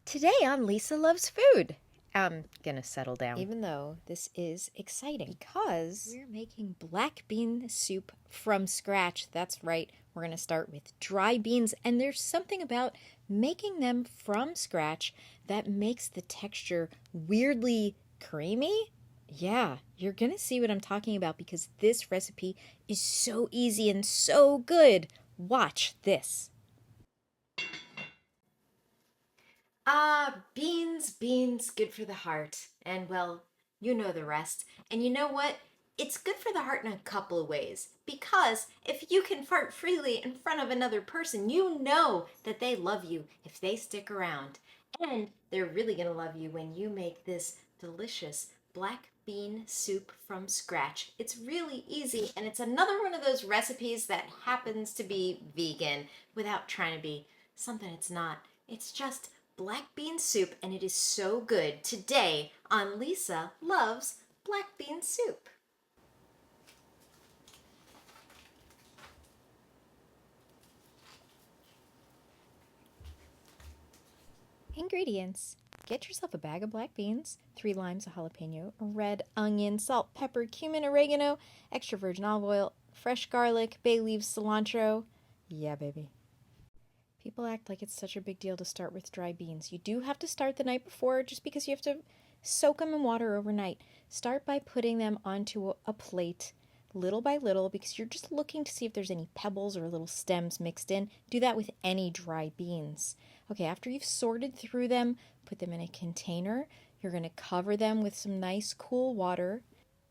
Today on Lisa Loves Food. I'm gonna settle down. Even though this is exciting because we're making black bean soup from scratch. That's right. We're gonna start with dry beans, and there's something about making them from scratch that makes the texture weirdly creamy. Yeah, you're gonna see what I'm talking about because this recipe is so easy and so good. Watch this. Beans, good for the heart. And well, you know the rest. And you know what? It's good for the heart in a couple of ways. Because if you can fart freely in front of another person, you know that they love you if they stick around. And they're really going to love you when you make this delicious black bean soup from scratch. It's really easy, and it's another one of those recipes that happens to be vegan without trying to be something it's not. It's just black bean soup, and it is so good. Today on Lisa Loves Black Bean Soup. Ingredients. Get yourself a bag of black beans, 3 limes, a jalapeno, a red onion, salt, pepper, cumin, oregano, extra virgin olive oil, fresh garlic, bay leaves, cilantro. Yeah, baby. People act like it's such a big deal to start with dry beans. You do have to start the night before just because you have to soak them in water overnight. Start by putting them onto a plate little by little because you're just looking to see if there's any pebbles or little stems mixed in. Do that with any dry beans. Okay, after you've sorted through them, put them in a container. You're going to cover them with some nice cool water.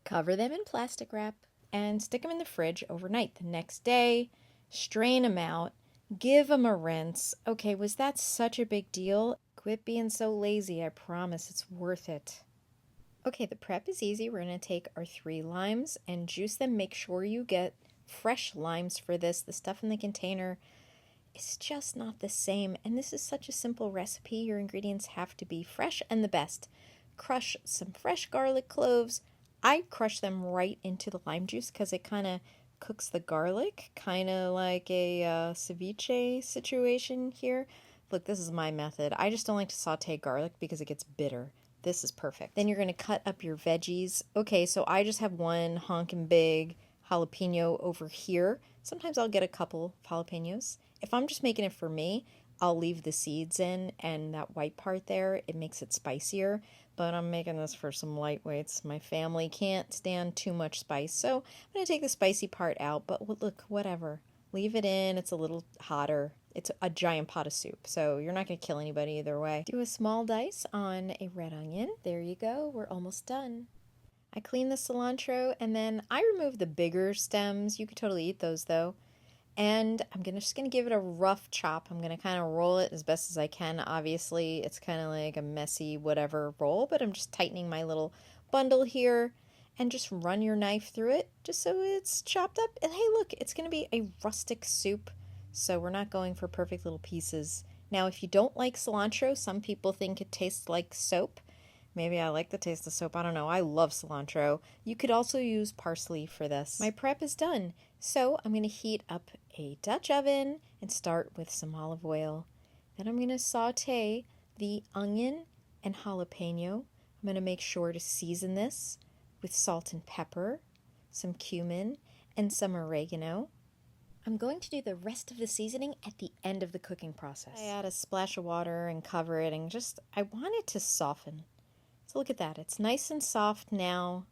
Cover them in plastic wrap and stick them in the fridge overnight. The next day, strain them out. Give them a rinse. Okay, was that such a big deal? Quit being so lazy. I promise it's worth it. Okay, the prep is easy. We're going to take our 3 limes and juice them. Make sure you get fresh limes for this. The stuff in the container is just not the same. And this is such a simple recipe. Your ingredients have to be fresh and the best. Crush some fresh garlic cloves. I crush them right into the lime juice because it kind of cooks the garlic, kind of like a ceviche situation here. Look, this is my method. I just don't like to saute garlic because it gets bitter. This is perfect. Then you're going to cut up your veggies. Okay, so I just have one honkin' big jalapeno over here. Sometimes I'll get a couple of jalapenos. If I'm just making it for me, I'll leave the seeds in and that white part there. It makes it spicier. But I'm making this for some lightweights. My family can't stand too much spice, so I'm going to take the spicy part out. But look, whatever. Leave it in. It's a little hotter. It's a giant pot of soup, so you're not going to kill anybody either way. Do a small dice on a red onion. There you go. We're almost done. I clean the cilantro, and then I remove the bigger stems. You could totally eat those, though. And I'm just going to give it a rough chop. I'm going to kind of roll it as best as I can. Obviously, it's kind of like a messy whatever roll, but I'm just tightening my little bundle here and just run your knife through it just so it's chopped up. And hey, look, it's going to be a rustic soup, so we're not going for perfect little pieces. Now, if you don't like cilantro, some people think it tastes like soap. Maybe I like the taste of soap. I don't know. I love cilantro. You could also use parsley for this. My prep is done. So I'm going to heat up a Dutch oven and start with some olive oil. Then I'm going to saute the onion and jalapeno. I'm going to make sure to season this with salt and pepper, some cumin, and some oregano. I'm going to do the rest of the seasoning at the end of the cooking process. I add a splash of water and cover it and I want it to soften. So look at that. It's nice and soft now.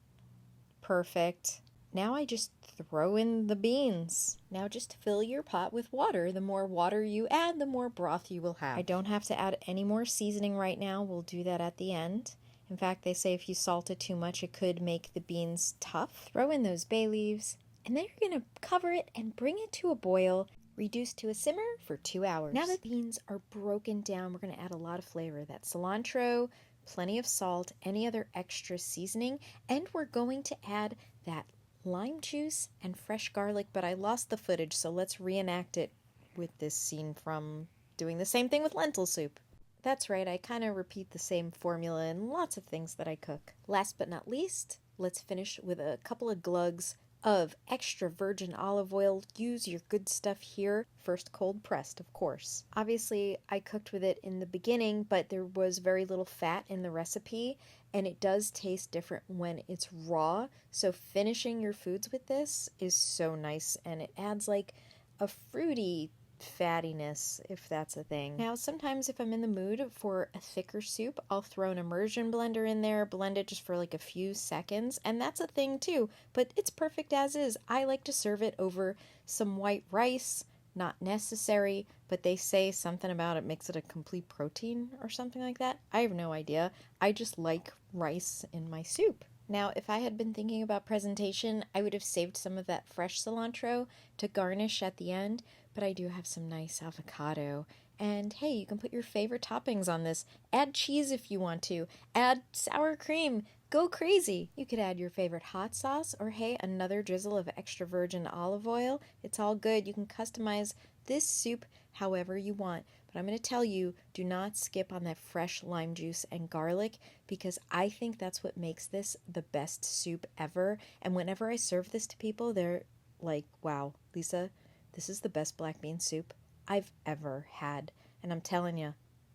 Perfect. Now I just throw in the beans. Now just fill your pot with water. The more water you add, the more broth you will have. I don't have to add any more seasoning right now. We'll do that at the end. In fact, they say if you salt it too much, it could make the beans tough. Throw in those bay leaves, and then you're going to cover it and bring it to a boil. Reduce to a simmer for 2 hours. Now that the beans are broken down, we're going to add a lot of flavor. That cilantro, plenty of salt, any other extra seasoning, and we're going to add that lime juice and fresh garlic, but I lost the footage, so let's reenact it with this scene from doing the same thing with lentil soup. That's right, I kind of repeat the same formula in lots of things that I cook. Last but not least, let's finish with a couple of glugs of extra virgin olive oil. Use your good stuff here. First cold pressed, of course. Obviously, I cooked with it in the beginning, but there was very little fat in the recipe, and it does taste different when it's raw. So finishing your foods with this is so nice, and it adds like a fruity fattiness, if that's a thing. Now, sometimes if I'm in the mood for a thicker soup, I'll throw an immersion blender in there, blend it just for like a few seconds, and that's a thing too, but it's perfect as is. I like to serve it over some white rice. Not necessary, but they say something about it makes it a complete protein or something like that. I have no idea. I just like rice in my soup. Now, if I had been thinking about presentation, I would have saved some of that fresh cilantro to garnish at the end, but I do have some nice avocado. And hey, you can put your favorite toppings on this. Add cheese if you want to. Add sour cream. Go crazy. You could add your favorite hot sauce or hey, another drizzle of extra virgin olive oil. It's all good. You can customize this soup however you want. But I'm going to tell you, do not skip on that fresh lime juice and garlic because I think that's what makes this the best soup ever. And whenever I serve this to people, they're like, wow, Lisa, this is the best black bean soup I've ever had. And I'm telling you,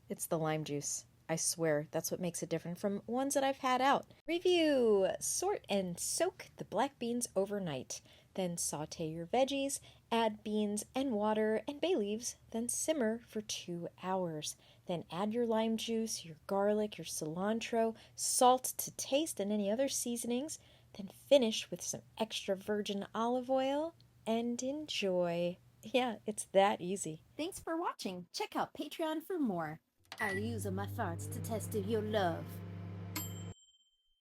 it's the lime juice. I swear, that's what makes it different from ones that I've had out. Review! Sort and soak the black beans overnight. Then saute your veggies, add beans and water and bay leaves, then simmer for 2 hours. Then add your lime juice, your garlic, your cilantro, salt to taste, and any other seasonings. Then finish with some extra virgin olive oil and enjoy. Yeah, it's that easy. Thanks for watching. Check out Patreon for more. I'll use my farts to test if your love.